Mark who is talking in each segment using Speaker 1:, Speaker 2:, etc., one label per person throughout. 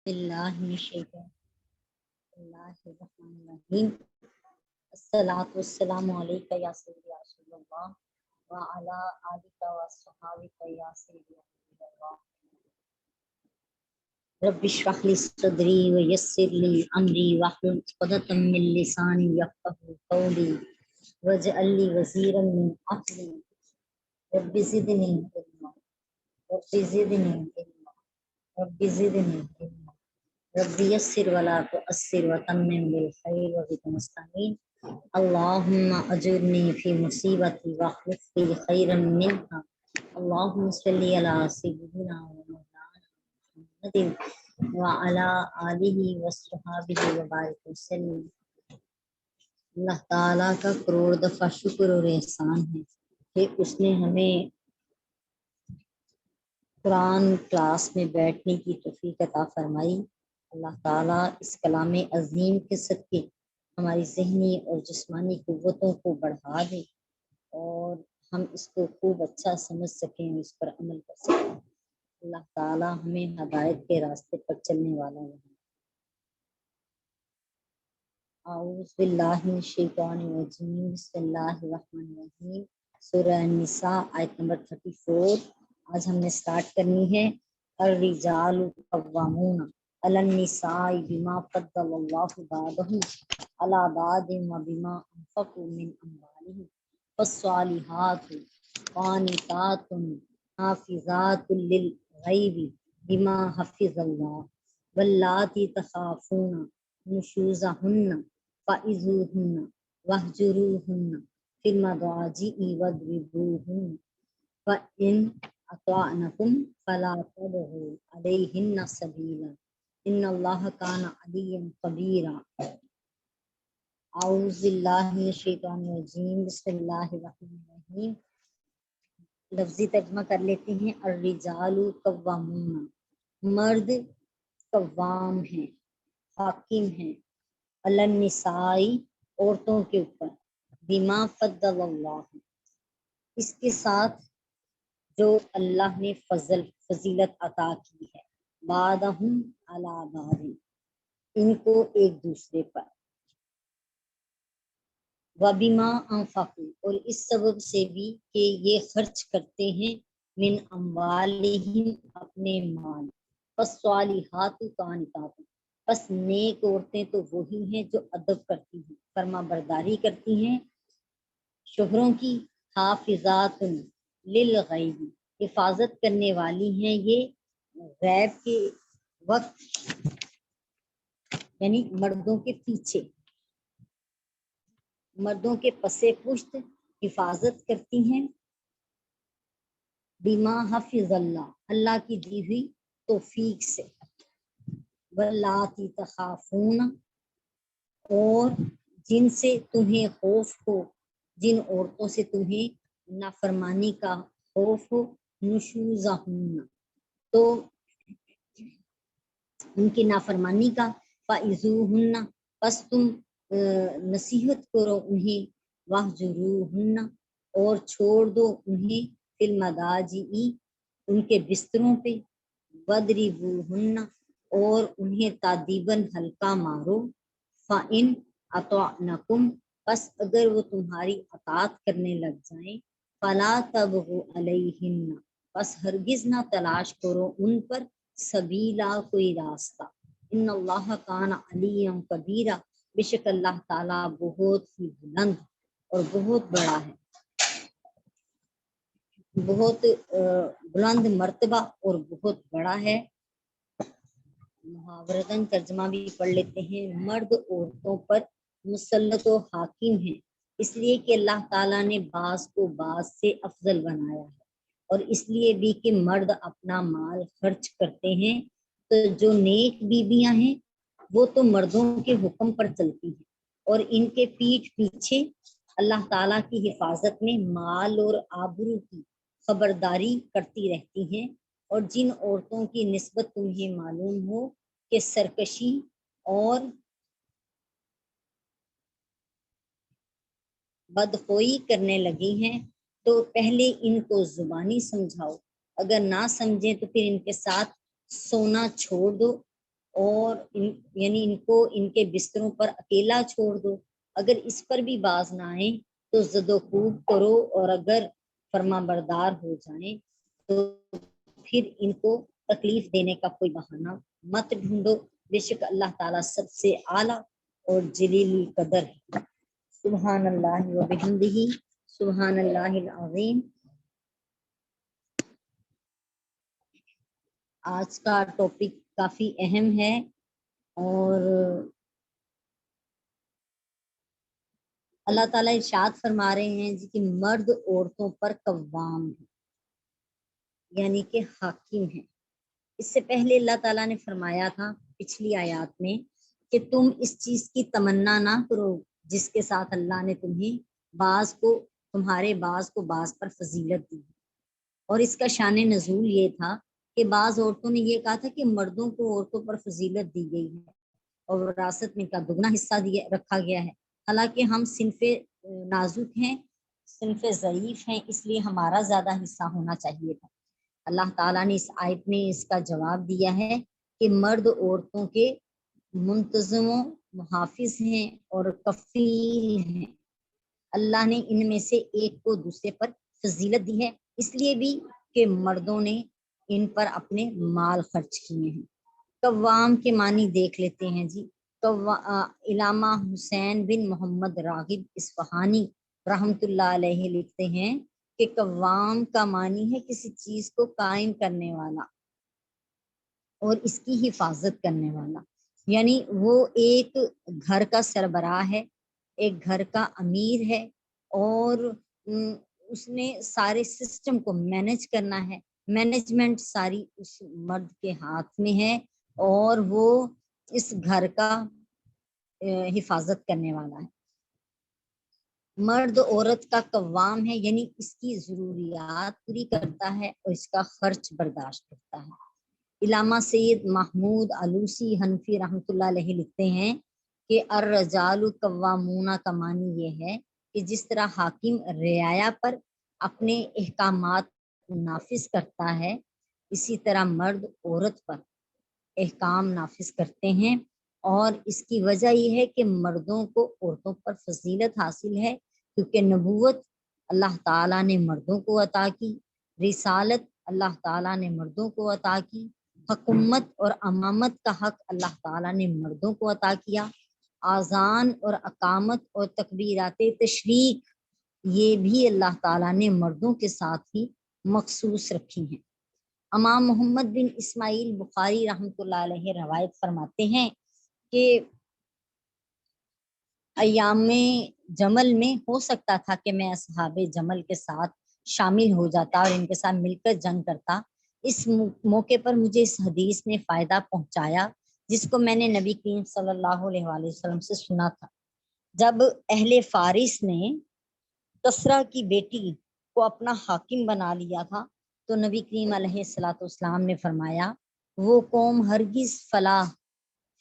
Speaker 1: باللہ من الشیطان اللہ الرحمن الرحیم الصلاۃ والسلام علیک یا سیدی یا رسول اللہ وعلی آلک و صحابک یا سیدی رسول اللہ رب اشرح لی صدری ویسر لی امری واحلل عقدۃ من لسانی یفقهوا قولی واجعل لی وزیرا من اہلی رب زدنی علما رب زدنی علما رب زدنی علما رب یسر ولا تؤثر وتمم بالخیر وبک نستعین اللهم اجرنی فی مصیبتی واخلف لی خیرا منها اللهم صل علی سیدنا ومولانا محمد وعلی آلہ وصحبہ وبارک وسلم۔ اللہ تعالیٰ کا کروڑ دفعہ شکر اور احسان ہے کہ اس نے ہمیں قرآن کلاس میں بیٹھنے کی توفیق عطا فرمائی۔ اللہ تعالیٰ اس کلام عظیم کے صدقے ہماری ذہنی اور جسمانی قوتوں کو بڑھا دے اور ہم اس کو خوب اچھا سمجھ سکیں، اس پر عمل کر سکیں۔ اللہ تعالیٰ ہمیں ہدایت کے راستے پر چلنے والا بنائے۔ اعوذ باللہ من الشیطان الرجیم، بسم اللہ الرحمن الرحیم۔ سورہ النساء آیت نمبر 34 آج ہم نے سٹارٹ کرنی ہے۔ الرجال قوامون علی النساء بما فضل اللہ بعضهم علی بعض وبما انفقوا من اموالهم فالصالحات قانتات حافظات للغیب بما حفظ اللہ واللاتی تخافون نشوزهن فعظوهن واہجروهن فی المضاجع واضربوهن فإن أطعنکم فلا تبغوا علیہن سبیلا ان اللہ کان علیا خبیرا۔ اعوذ باللہ من الشیطان الرجیم، بسم اللہ الرحمن الرحیم۔ لفظی ترجمہ کر لیتے ہیں۔ الرجال قوامون، مرد قوام ہیں، حاکم ہیں، علی النساء عورتوں کے اوپر، بما فضل اللہ اس کے ساتھ جو اللہ نے فضیلت عطا کی ہے، بعضهم علی بعض ان کو ایک دوسرے پر، وبما انفقوا اور اس سبب سے بھی کہ یہ خرچ کرتے ہیں، من اموالہم اپنے مال، فالصالحات قانتات پس نیک عورتیں تو وہی ہیں جو ادب کرتی ہیں، فرما برداری کرتی ہیں شوہروں کی، حافظات للغیب حفاظت کرنے والی ہیں یہ غیب کے وقت، یعنی مردوں کے پیچھے، مردوں کے پسے پشت حفاظت کرتی ہیں، بما حفظ اللہ اللہ کی دی ہوئی توفیق سے، واللاتی تخافون اور جن سے تمہیں خوف ہو، جن عورتوں سے تمہیں نافرمانی کا خوف ہو، نشوزہن تو ان کی نافرمانی کا، فعظوہن پس تم نصیحت کرو انہیں، واہجروہن اور چھوڑ دو انہیں، فی المضاجع ان کے بستروں پہ، وَاضْرِبُوهُنَّ اور انہیں تادیباً ہلکا مارو، فَإِنْ أَطَعْنَكُمْ پس اگر وہ تمہاری اطاعت کرنے لگ جائیں، فَلَا تَبْغُوا عَلَيْهِنَّ پس ہرگز نہ تلاش کرو ان پر، سبیلا کوئی راستہ، ان اللہ کان علیم کبیرا بے شک اللہ تعالیٰ بہت ہی بلند اور بہت بڑا ہے، بہت بلند مرتبہ اور بہت بڑا ہے۔ محاورتاً ترجمہ بھی پڑھ لیتے ہیں۔ مرد عورتوں پر مسلط و حاکم ہیں اس لیے کہ اللہ تعالیٰ نے بعض کو بعض سے افضل بنایا ہے، اور اس لیے بھی کہ مرد اپنا مال خرچ کرتے ہیں، تو جو نیک بیویاں ہیں وہ تو مردوں کے حکم پر چلتی ہیں اور ان کے پیٹھ پیچھے اللہ تعالیٰ کی حفاظت میں مال اور آبرو کی خبرداری کرتی رہتی ہیں، اور جن عورتوں کی نسبت تمہیں معلوم ہو کہ سرکشی اور بدخوئی کرنے لگی ہیں تو پہلے ان کو زبانی سمجھاؤ، اگر نہ سمجھیں تو پھر ان کے ساتھ سونا چھوڑ دو، اور یعنی ان کو ان کے بستروں پر اکیلا چھوڑ دو، اگر اس پر بھی باز نہ آئیں تو زد و خوب کرو، اور اگر فرما بردار ہو جائیں تو پھر ان کو تکلیف دینے کا کوئی بہانہ مت ڈھونڈو، بے شک اللہ تعالیٰ سب سے اعلیٰ اور جلیل القدر ہے۔ سبحان اللہ و بحمدہ، سبحان اللہ العظیم۔ آج کا ٹاپک کافی اہم ہے، اور اللہ تعالیٰ ارشاد فرما رہے ہیں جی کہ مرد عورتوں پر قوام ہے، یعنی کہ حاکم ہے۔ اس سے پہلے اللہ تعالیٰ نے فرمایا تھا پچھلی آیات میں کہ تم اس چیز کی تمنا نہ کرو جس کے ساتھ اللہ نے تمہارے بعض کو بعض پر فضیلت دی، اور اس کا شان نزول یہ تھا کہ بعض عورتوں نے یہ کہا تھا کہ مردوں کو عورتوں پر فضیلت دی گئی ہے اور وراثت میں کا دگنا حصہ رکھا گیا ہے، حالانکہ ہم صنف نازک ہیں، صنف ضعیف ہیں، اس لیے ہمارا زیادہ حصہ ہونا چاہیے تھا۔ اللہ تعالیٰ نے اس آیت میں اس کا جواب دیا ہے کہ مرد عورتوں کے منتظم و محافظ ہیں اور کفیل ہیں، اللہ نے ان میں سے ایک کو دوسرے پر فضیلت دی ہے، اس لیے بھی کہ مردوں نے ان پر اپنے مال خرچ کیے ہیں۔ قوام کے معنی دیکھ لیتے ہیں جی۔ علامہ حسین بن محمد راغب اصفہانی رحمۃ اللہ علیہ لکھتے ہیں کہ قوام کا معنی ہے کسی چیز کو قائم کرنے والا اور اس کی حفاظت کرنے والا، یعنی وہ ایک گھر کا سربراہ ہے، ایک گھر کا امیر ہے، اور اس نے سارے سسٹم کو مینج کرنا ہے، مینجمنٹ ساری اس مرد کے ہاتھ میں ہے، اور وہ اس گھر کا حفاظت کرنے والا ہے۔ مرد عورت کا قوام ہے، یعنی اس کی ضروریات پوری کرتا ہے اور اس کا خرچ برداشت کرتا ہے۔ علامہ سید محمود علوسی حنفی رحمۃ اللہ علیہ لکھتے ہیں کہ الرجال قوامون کا معنی یہ ہے کہ جس طرح حاکم رعایا پر اپنے احکامات نافذ کرتا ہے، اسی طرح مرد عورت پر احکام نافذ کرتے ہیں، اور اس کی وجہ یہ ہے کہ مردوں کو عورتوں پر فضیلت حاصل ہے، کیونکہ نبوت اللہ تعالیٰ نے مردوں کو عطا کی، رسالت اللہ تعالیٰ نے مردوں کو عطا کی، حکومت اور امامت کا حق اللہ تعالیٰ نے مردوں کو عطا کیا، آذان اور اقامت اور تکبیرات تشریق یہ بھی اللہ تعالیٰ نے مردوں کے ساتھ ہی مخصوص رکھی ہیں۔ امام محمد بن اسماعیل بخاری رحمۃ اللہ علیہ روایت فرماتے ہیں کہ ایام جمل میں ہو سکتا تھا کہ میں اصحاب جمل کے ساتھ شامل ہو جاتا اور ان کے ساتھ مل کر جنگ کرتا، اس موقع پر مجھے اس حدیث نے فائدہ پہنچایا جس کو میں نے نبی کریم صلی اللہ علیہ وآلہ وسلم سے سنا تھا۔ جب اہل فارس نے کسرا کی بیٹی کو اپنا حاکم بنا لیا تھا تو نبی کریم علیہ الصلوۃ والسلام نے فرمایا وہ قوم ہرگز فلاح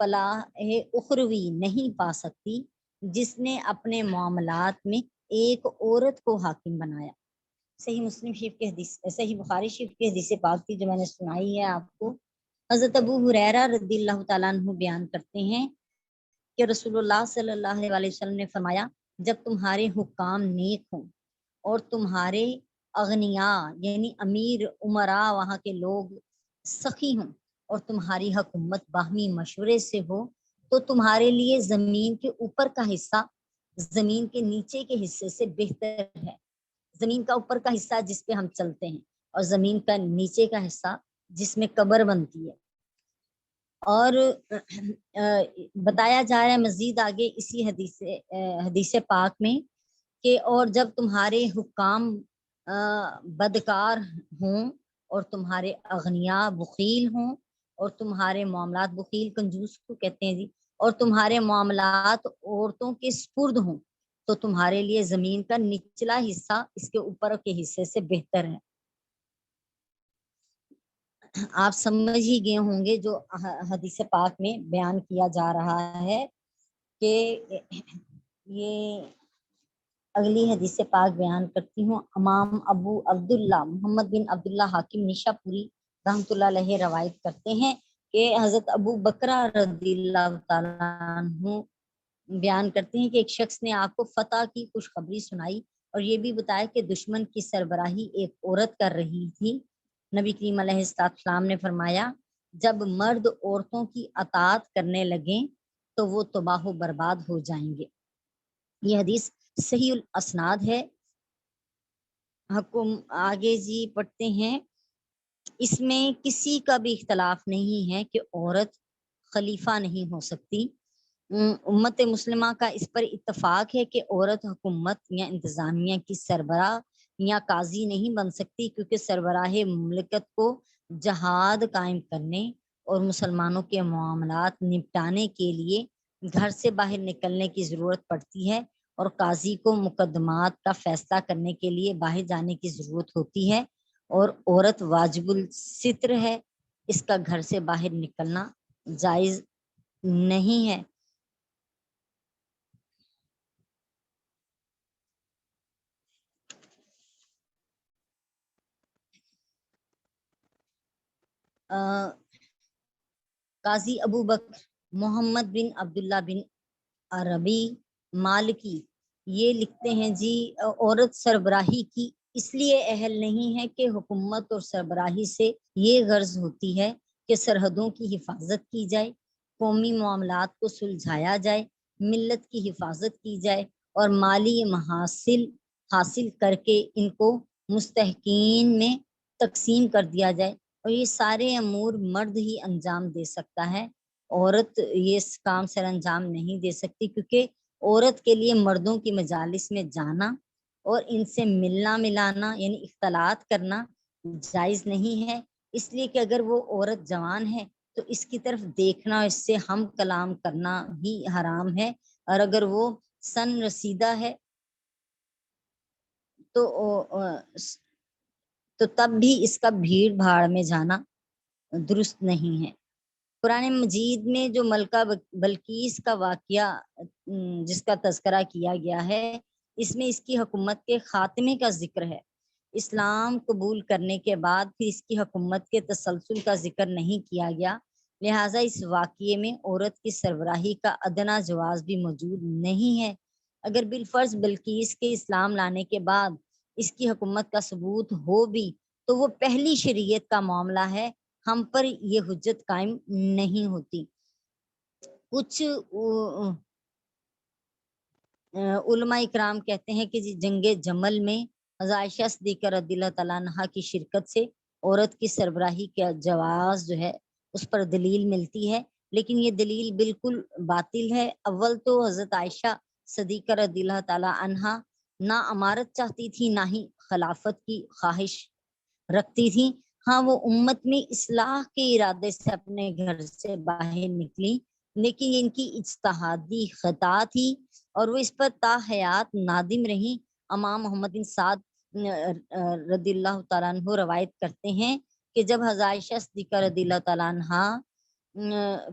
Speaker 1: اخروی نہیں پا سکتی جس نے اپنے معاملات میں ایک عورت کو حاکم بنایا۔ صحیح مسلم شریف کے حدیث، صحیح بخاری شریف کے حدیث پاک کی جو میں نے سنائی ہے آپ کو، حضرت ابو ہریرہ رضی اللہ تعالیٰ عنہ بیان کرتے ہیں کہ رسول اللہ صلی اللہ علیہ وسلم نے فرمایا جب تمہارے حکام نیک ہوں اور تمہارے اغنیاء یعنی امیر امراء وہاں کے لوگ سخی ہوں اور تمہاری حکومت باہمی مشورے سے ہو تو تمہارے لیے زمین کے اوپر کا حصہ زمین کے نیچے کے حصے سے بہتر ہے۔ زمین کا اوپر کا حصہ جس پہ ہم چلتے ہیں اور زمین کا نیچے کا حصہ جس میں قبر بنتی ہے۔ اور بتایا جا رہا ہے مزید آگے اسی حدیث پاک میں کہ اور جب تمہارے حکام بدکار ہوں اور تمہارے اغنیاء بخیل ہوں اور تمہارے معاملات بخیل کنجوس کو کہتے ہیں جی، اور تمہارے معاملات عورتوں کے سپرد ہوں تو تمہارے لیے زمین کا نچلا حصہ اس کے اوپر کے حصے سے بہتر ہے۔ آپ سمجھ ہی گئے ہوں گے جو حدیث پاک میں بیان کیا جا رہا ہے کہ یہ اگلی حدیث پاک بیان کرتی ہوں۔ امام ابو عبداللہ محمد بن عبداللہ حاکم نیشا پوری رحمۃ اللہ علیہ روایت کرتے ہیں کہ حضرت ابو بکرہ رضی اللہ تعالیٰ عنہ بیان کرتے ہیں کہ ایک شخص نے آپ کو فتح کی خوشخبری سنائی اور یہ بھی بتایا کہ دشمن کی سربراہی ایک عورت کر رہی تھی۔ نبی کریم علیہ السلام نے فرمایا جب مرد عورتوں کی اطاعت کرنے لگیں تو وہ تباہ و برباد ہو جائیں گے۔ یہ حدیث صحیح الاسناد ہے۔ حکم آگے جی پڑھتے ہیں، اس میں کسی کا بھی اختلاف نہیں ہے کہ عورت خلیفہ نہیں ہو سکتی۔ امت مسلمہ کا اس پر اتفاق ہے کہ عورت حکومت یا انتظامیہ کی سربراہ یا قاضی نہیں بن سکتی، کیونکہ سربراہ مملکت کو جہاد قائم کرنے اور مسلمانوں کے معاملات نپٹانے کے لیے گھر سے باہر نکلنے کی ضرورت پڑتی ہے، اور قاضی کو مقدمات کا فیصلہ کرنے کے لیے باہر جانے کی ضرورت ہوتی ہے، اور عورت واجب الستر ہے، اس کا گھر سے باہر نکلنا جائز نہیں ہے۔ قاضی ابو بکر محمد بن عبداللہ بن عربی مالکی یہ لکھتے ہیں جی عورت سربراہی کی اس لیے اہل نہیں ہے کہ حکومت اور سربراہی سے یہ غرض ہوتی ہے کہ سرحدوں کی حفاظت کی جائے، قومی معاملات کو سلجھایا جائے، ملت کی حفاظت کی جائے اور مالی محاصل حاصل کر کے ان کو مستحقین میں تقسیم کر دیا جائے، اور یہ سارے امور مرد ہی انجام دے سکتا ہے، عورت یہ کام سر انجام نہیں دے سکتی، کیونکہ عورت کے لیے مردوں کی مجالس میں جانا اور ان سے ملنا ملانا یعنی اختلاط کرنا جائز نہیں ہے، اس لیے کہ اگر وہ عورت جوان ہے تو اس کی طرف دیکھنا، اس سے ہم کلام کرنا ہی حرام ہے، اور اگر وہ سن رسیدہ ہے تو تب بھی اس کا بھیڑ بھاڑ میں جانا درست نہیں ہے۔ قرآن مجید میں جو ملکہ بلقیس کا واقعہ جس کا تذکرہ کیا گیا ہے، اس میں اس کی حکومت کے خاتمے کا ذکر ہے۔ اسلام قبول کرنے کے بعد پھر اس کی حکومت کے تسلسل کا ذکر نہیں کیا گیا، لہٰذا اس واقعے میں عورت کی سربراہی کا ادنا جواز بھی موجود نہیں ہے۔ اگر بالفرض بلقیس کے اسلام لانے کے بعد اس کی حکومت کا ثبوت ہو بھی تو وہ پہلی شریعت کا معاملہ ہے، ہم پر یہ حجت قائم نہیں ہوتی۔ کچھ علماء اکرام کہتے ہیں کہ جنگ جمل میں حضرت عائشہ صدیقہ رضی اللہ تعالیٰ عنہا کی شرکت سے عورت کی سربراہی کا جواز جو ہے اس پر دلیل ملتی ہے، لیکن یہ دلیل بالکل باطل ہے۔ اول تو حضرت عائشہ صدیقہ رضی اللہ تعالیٰ عنہا نہ امارت چاہتی تھی نہ ہی خلافت کی خواہش رکھتی تھی، ہاں وہ امت میں اصلاح کے ارادے سے اپنے گھر سے باہر نکلی، لیکن ان کی اجتہادی خطا تھی اور وہ اس پر تا حیات نادم رہی۔ امام محمد بن سعد رضی اللہ تعالیٰ عنہ روایت کرتے ہیں کہ جب حضرت عائشہ صدیقہ رضی اللہ تعالیٰ عنہ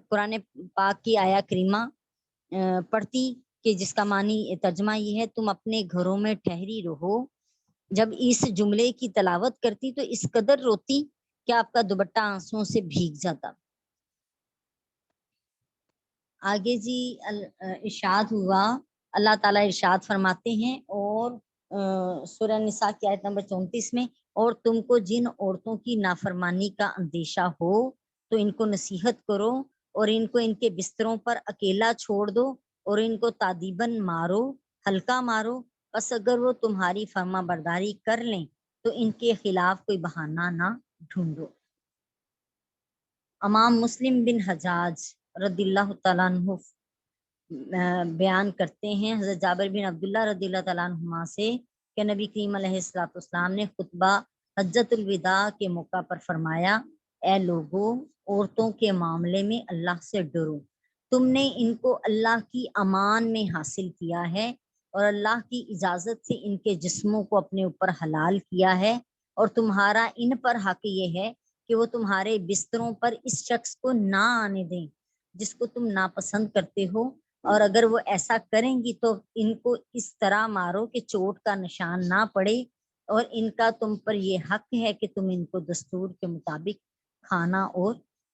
Speaker 1: قرآن پاک کی آیا کریمہ پڑھتی کہ جس کا معنی ترجمہ یہ ہے تم اپنے گھروں میں ٹھہری رہو، جب اس جملے کی تلاوت کرتی تو اس قدر روتی کہ آپ کا دوپٹہ آنسوؤں سے بھیگ جاتا۔ آگے جی ارشاد ہوا، اللہ تعالیٰ ارشاد فرماتے ہیں اور سورہ نساء کی آیت نمبر 34 میں، اور تم کو جن عورتوں کی نافرمانی کا اندیشہ ہو تو ان کو نصیحت کرو اور ان کو ان کے بستروں پر اکیلا چھوڑ دو اور ان کو تادیباً مارو، ہلکا مارو، بس اگر وہ تمہاری فرما برداری کر لیں تو ان کے خلاف کوئی بہانہ نہ ڈھونڈو۔ امام مسلم بن حجاج رضی اللہ تعالیٰ عنہ بیان کرتے ہیں حضرت جابر بن عبداللہ رضی اللہ تعالیٰ عنہما سے کہ نبی کریم علیہ السلام نے خطبہ حجۃ الوداع کے موقع پر فرمایا، اے لوگو، عورتوں کے معاملے میں اللہ سے ڈرو، تم نے ان کو اللہ کی امان میں حاصل کیا ہے اور اللہ کی اجازت سے ان کے جسموں کو اپنے اوپر حلال کیا ہے، اور تمہارا ان پر حق یہ ہے کہ وہ تمہارے بستروں پر اس شخص کو نہ آنے دیں جس کو تم ناپسند کرتے ہو، اور اگر وہ ایسا کریں گی تو ان کو اس طرح مارو کہ چوٹ کا نشان نہ پڑے، اور ان کا تم پر یہ حق ہے کہ تم ان کو دستور کے مطابق کھانا اور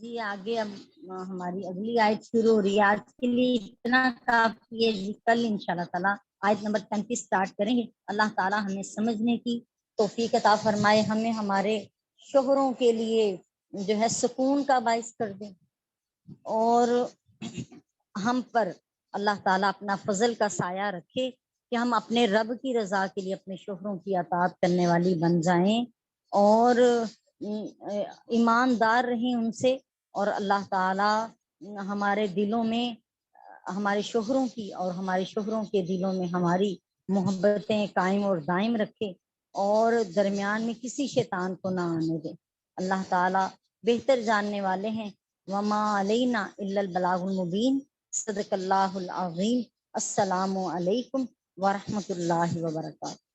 Speaker 1: جی آگے اب ہماری اگلی آیت شروع ہو رہی ہے. آج کے لیے اتنا کافی ہے جی. کل انشاءاللہ تعالیٰ آیت نمبر 35 سٹارٹ کریں گے. اللہ تعالیٰ ہمیں سمجھنے کی توفیق عطا فرمائے, ہمیں ہمارے شوہروں کے لیے جو ہے سکون کا باعث کر دیں, اور ہم پر اللہ تعالیٰ اپنا فضل کا سایہ رکھے کہ ہم اپنے رب کی رضا کے لیے اپنے شوہروں کی اطاعت کرنے والی بن جائیں اور ایماندار رہیں ان سے, اور اللہ تعالیٰ ہمارے دلوں میں ہمارے شوہروں کی اور ہمارے شوہروں کے دلوں میں ہماری محبتیں قائم اور دائم رکھے, اور درمیان میں کسی شیطان کو نہ آنے دے. اللہ تعالیٰ بہتر جاننے والے ہیں. وما علینا الا البلاغ المبین. صدق اللہ العظیم. السلام علیکم ورحمۃ اللہ وبرکاتہ.